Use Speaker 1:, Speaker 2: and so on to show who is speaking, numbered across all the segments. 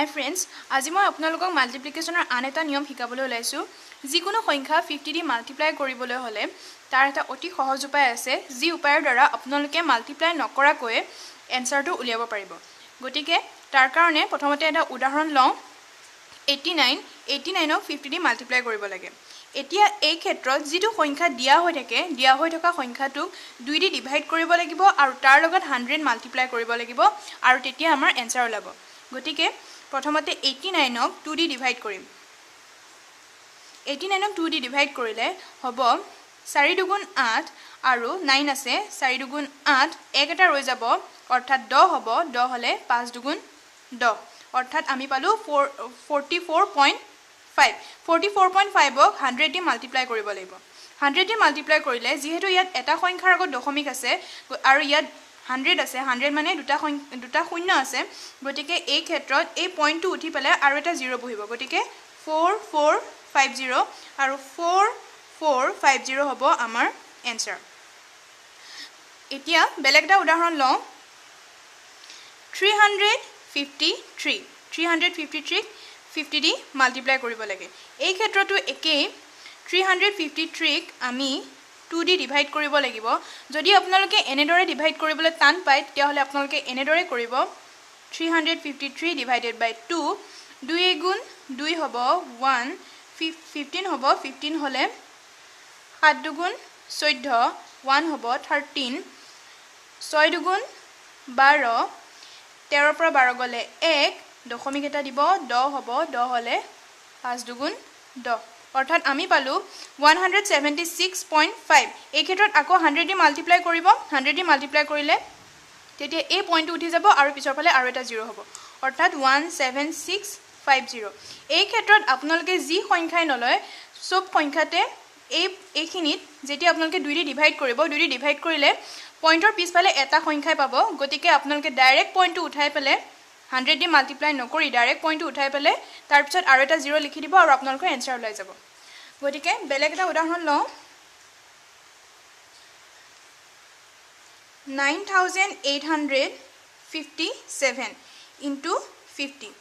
Speaker 1: Hi friends, আজি মই আপোনালোকক মাল্টিপ্লিকেশনৰ আন এটা নিয়ম শিকাবলৈ ওলাইছো। যিকোনো সংখ্যা 50 দি মাল্টিপ্লাই কৰিবলৈ হলে তাৰ এটা অতি সহজ উপায় আছে, যি উপায়ৰ দ্বাৰা আপোনালোকে মাল্টিপ্লাই নকৰাকৈ এনসাৰটো উলিয়াব পাৰিব। গতিকে তাৰ কাৰণে প্ৰথমতে এটা উদাহৰণ লওঁ। 89ক 50 দি মাল্টিপ্লাই কৰিব লাগে। এতিয়া এই ক্ষেত্ৰত যিটো সংখ্যা দিয়া হৈ থকা সংখ্যাটোক 2 দি ডিভাইড কৰিব লাগিব আৰু তাৰ লগত 100 মাল্টিপ্লাই কৰিব লাগিব আৰু তেতিয়া আমাৰ এনসাৰ ওলাব। গতিকে প্ৰথমতে 89ক 2 দি ডিভাইড কৰিম। 89ক 2 দি ডিভাইড কৰিলে হ'ব 4 দুগুণ 8 আৰু 9 আছে 4 দুগুণ 8 এক এটা ৰৈ যাব অৰ্থাৎ 10 হ'ব। 10 হলে 5 দুগুণ 10 অৰ্থাৎ আমি পালো 44.5 44.5ক 100 দি মাল্টিপ্লাই কৰিব লাগিব। 100 দি মাল্টিপ্লাই কৰিলে যিহেতু ইয়াত এটা সংখ্যাৰ আগত দশমিক আছে আৰু ইয়াত 100 আছে 100 মানে দুটা শূন্য আছে গতিকে এই ক্ষেত্ৰত এই পইণ্টটো উঠি পেলাই আৰু এটা 0 বহিব গতিকে 4450 আৰু 4450 হ'ব আমাৰ এনসাৰ। এতিয়া বেলেগ এটা উদাহৰণ লওঁ। 353 50 দি মাল্টিপ্লাই কৰিব লাগে। এই ক্ষেত্ৰটো একেই 353ক আমি 2 দি ডিভাইড কৰিব লাগিব। যদি আপোনালোকে এনেদৰে ডিভাইড কৰিবলৈ টান পায় তেতিয়াহলে আপোনালোকে এনেদৰে কৰিব 353 ডিভাইডেড বাই 2 2 গুণ 2 হ'ব 1 15 হ'ব 15 হলে 7 দুগুণ 14 1 হ'ব 13 6 দুগুণ 12 13 পৰা 12 গলে 1 দশমিক এটা দিব 10 হ'ব 10 হলে 5 দুগুণ 10 অৰ্থাৎ আমি পালো 176.5। এই ক্ষেত্ৰত আকৌ 100 দি মাল্টিপ্লাই কৰিব। 100 দি মাল্টিপ্লাই কৰিলে তেতিয়া এই পইণ্টটো উঠি যাব আৰু পিছৰ ফালে আৰু এটা 0 হ'ব অৰ্থাৎ 17650। এই ক্ষেত্ৰত আপোনালোকে যি সংখ্যাই নলয় সব সংখ্যাতে এইখিনিত যেতিয়া আপোনালোকে 2 দি ডিভাইড কৰিব 2 দি ডিভাইড কৰিলে পইণ্টৰ পিছফালে এটা সংখ্যাই পাব গতিকে আপোনালোকে ডাইৰেক্ট পইণ্টটো উঠাই পেলে 100 দি মাল্টিপ্লাই নকৰি ডাইৰেক্ট পইণ্টটো উঠাই পেলে তাৰ পিছত আৰু এটা 0 লিখি দিব আৰু আপোনালোকৰ এনসাৰ ওলাই যাব। গতিকে বেলেগ এটা উদাহৰণ লওঁ। 9857 into 50।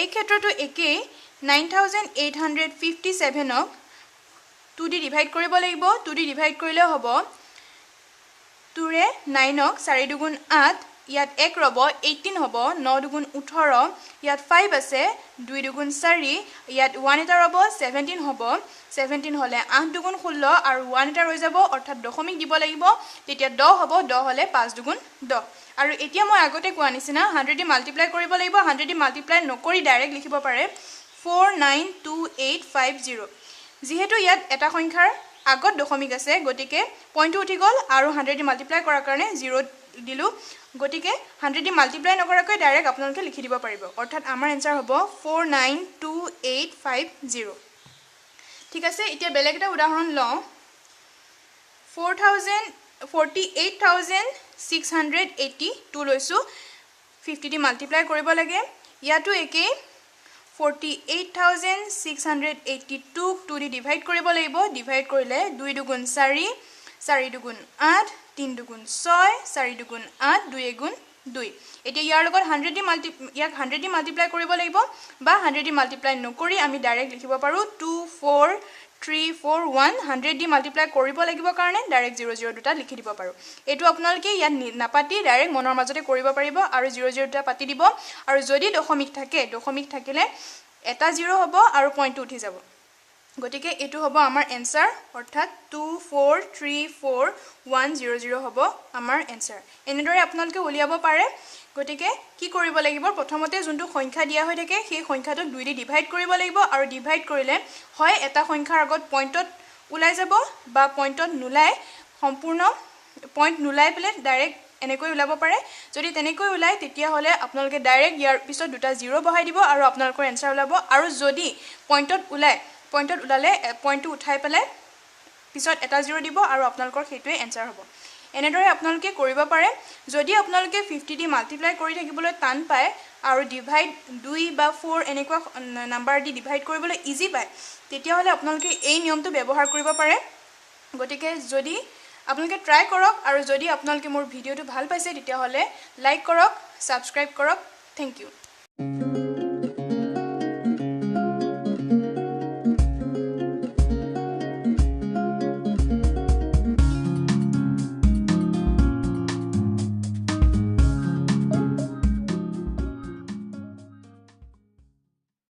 Speaker 1: এই ক্ষেত্ৰটো একেই 9857ক 2 দি ডিভাইড কৰিব লাগিব। 2 দি ডিভাইড কৰিলে হ'ব 2ৰে 9ক 4 দুগুণ 8 ইয়াত 1 ৰব 18 হ'ব 9 দুগুণ 18 ইয়াত 5 আছে 2 দুগুণ 4 ইয়াত 1 এটা ৰব 17 হ'ব 17 হলে 8 দুগুণ 16 আৰু 1 এটা ৰৈ যাব অৰ্থাৎ দশমিক দিব লাগিব তেতিয়া 10 হ'ব 10 হলে 5 দুগুণ 10 আৰু এতিয়া মই আগতে কোৱা নিচিনা 100 দি মাল্টিপ্লাই কৰিব লাগিব। 100 দি মাল্টিপ্লাই নকৰি ডাইৰেক্ট লিখিব পাৰে 492850। যেহেতু ইয়াত এটা সংখ্যাৰ আগত দশমিক আছে গতিকে পইণ্টটো উঠি গল আৰু 100 দি মাল্টিপ্লাই কৰাৰ কাৰণে 0 দিলো গতিকে 100 দি মাল্টিপ্লাই নকৰাকৈ ডাইৰেক্ট আপোনালোকে লিখি দিব পাৰিব অৰ্থাৎ আমাৰ এনসাৰ হ'ব 492850। ঠিক আছে এতিয়া বেলেগ এটা উদাহৰণ লওঁ। 48,682 লৈছো 50 দি মাল্টিপ্লাই কৰিব লাগে। ইয়াতো একেই 48,682ক 2 দি ডিভাইড কৰিব লাগিব। ডিভাইড কৰিলে 2 দুগুণ 4 4 দুগুণ 8 3 দুগুণ 6 4 দুগুণ 8 2 গুণ 2। এতিয়া ইয়াৰ লগত 100 দি মাল্টিপ্লাই কৰিব লাগিব বা 100 দি মাল্টিপ্লাই নকৰি আমি ডাইৰেক্ট লিখিব পাৰো 24341। 100 দি মাল্টিপ্লাই কৰিব লাগিব কাৰণে ডাইৰেক্ট 00 দুটা লিখি দিব পাৰো। এটো আপোনালোকে ইয়াত নাপাতি ডাইৰেক্ট মনৰ মাজতে কৰিব পাৰিব আৰু 00 দুটা পাতি দিব আৰু যদি দশমিক থাকিলে এটা 0 হ'ব আৰু পইণ্টটো উঠি যাব গতিকে এটো হ'ব আমাৰ এনসাৰ অৰ্থাৎ 2434100 হ'ব আমাৰ এনসাৰ। এনেদৰে আপোনালোকে উলিয়াব পাৰে। গতিকে কি কৰিব লাগিব প্ৰথমতে যোনটো সংখ্যা দিয়া হৈ থাকে সেই সংখ্যাটোক 2 দি ডিভাইড কৰিব লাগিব আৰু ডিভাইড কৰিলে হয় এটা সংখ্যাৰ আগত পইণ্টত ওলাই যাব বা পইণ্টত নোলাই সম্পূৰ্ণ পইণ্ট নোলাই পেলে ডাইৰেক্ট এনেকৈ ওলাব পাৰে। যদি তেনেকৈ ওলাই তেতিয়া হলে আপোনালোকে ডাইৰেক্ট ইয়াৰ পিছত দুটা 0 বহাই দিব আৰু আপোনালোকৰ এনসাৰ ওলাব আৰু যদি পইণ্টত ওলালে পইণ্টটো উঠাই পেলাই পিছত এটা 0 দিব আৰু আপোনালোকৰ সেইটোৱে এনসাৰ হ'ব। এনেদৰে আপোনালোকে কৰিব পাৰে। যদি আপোনালোকে 50 দি মাল্টিপ্লাই কৰি থাকিবলৈ টান পায় আৰু ডিভাইড 2 বা 4 এনেকুৱা নাম্বাৰ দি ডিভাইড কৰিবলৈ ইজি পায় তেতিয়া হলে আপোনালোকে এই নিয়মটো ব্যৱহাৰ কৰিব পাৰে। গতিকে যদি আপোনালোকে ট্ৰাই কৰক আৰু যদি আপোনালোকে মোৰ ভিডিওটো ভাল পাইছে তেতিয়া হলে লাইক কৰক, সাবস্ক্ৰাইব কৰক। Thank U.